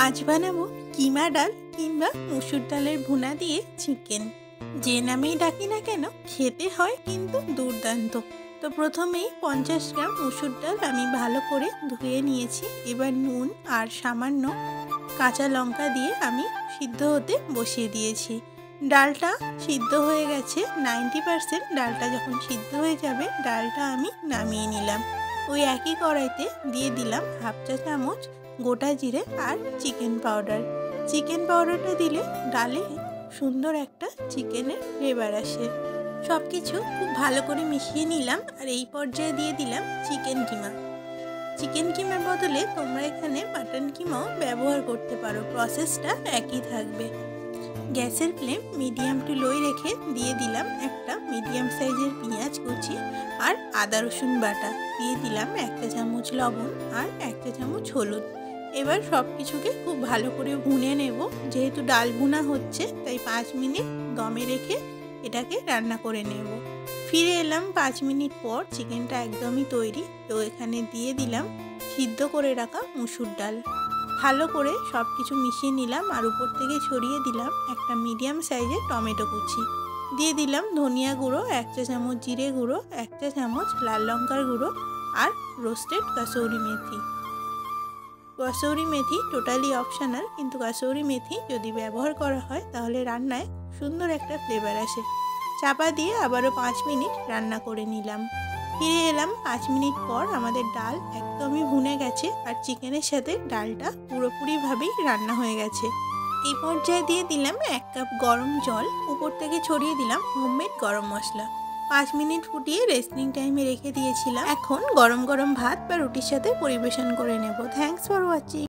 আজ বানাবো কিমা ডাল কিংবা মুসুর ডালের ভুনা দিয়ে চিকেন। যে নামেই ডাকি না কেন খেতে হয় কিন্তু দুর্দান্ত। তো প্রথমেই 50 গ্রাম মুসুর ডাল আমি ভালো করে ধুয়ে নিয়েছি। এবার নুন আর সামান্য কাঁচা লঙ্কা দিয়ে আমি সিদ্ধ হতে বসিয়ে দিয়েছি। ডালটা সিদ্ধ হয়ে গেছে 90%। ডালটা যখন সিদ্ধ হয়ে যাবে ডালটা আমি নামিয়ে নিলাম। ওই একই কড়াইতে দিয়ে দিলাম হাফ চা চামচ গোটা জিরে আর চিকেন পাউডার। চিকেন পাউডারটা দিলে ডালে সুন্দর একটা চিকেনের ফ্লেভার আসে। সব কিছু খুব ভালো করে মিশিয়ে নিলাম। আর এই পর্যায়ে দিয়ে দিলাম চিকেন কিমা। চিকেন কিমার বদলে তোমরা এখানে মাটন কিমাও ব্যবহার করতে পারো, প্রসেসটা একই থাকবে। গ্যাসের ফ্লেম মিডিয়াম টু লোয় রেখে দিয়ে দিলাম একটা মিডিয়াম সাইজের পেঁয়াজ কুচি আর আদা রসুন বাটা। দিয়ে দিলাম 1 চা চামচ লবণ আর 1 চা চামচ হলুদ। এবার সব কিছুকে খুব ভালো করে ভুনে নেব। যেহেতু ডাল ভুনা হচ্ছে তাই 5 মিনিট দমে রেখে এটাকে রান্না করে নেব। ফিরে এলাম 5 মিনিট পর। চিকেনটা একদমই তৈরি। তো এখানে দিয়ে দিলাম সিদ্ধ করে রাখা মুসুর ডাল। ভালো করে সব কিছু মিশিয়ে নিলাম আর উপর থেকে ছড়িয়ে দিলাম একটা মিডিয়াম সাইজের টমেটো কুচি। দিয়ে দিলাম ধনিয়া গুঁড়ো 1 চা চামচ, জিরে গুঁড়ো 1 চা চামচ, লাল লঙ্কার গুঁড়ো আর রোস্টেড কাসৌরি মেথি। কাসৌরি মেথি টোটালি অপশনাল, কিন্তু কাসৌরি মেথি যদি ব্যবহার করা হয় তাহলে রান্নায় সুন্দর একটা ফ্লেভার আসে। চাপা দিয়ে আবারও 5 মিনিট রান্না করে নিলাম। ফিরে এলাম 5 মিনিট পর। আমাদের ডাল একদমই ভুনে গেছে আর চিকেনের সাথে ডালটা পুরোপুরিভাবেই রান্না হয়ে গেছে। এই পর্যায়ে দিয়ে দিলাম 1 কাপ গরম জল। উপর থেকে ছড়িয়ে দিলাম হোমমেড গরম মশলা। 5 মিনিট ফুটিয়ে রেস্টিং টাইমে রেখে দিয়েছিলাম। এখন গরম গরম ভাত বা রুটির সাথে পরিবেশন করে নেব। Thanks for watching.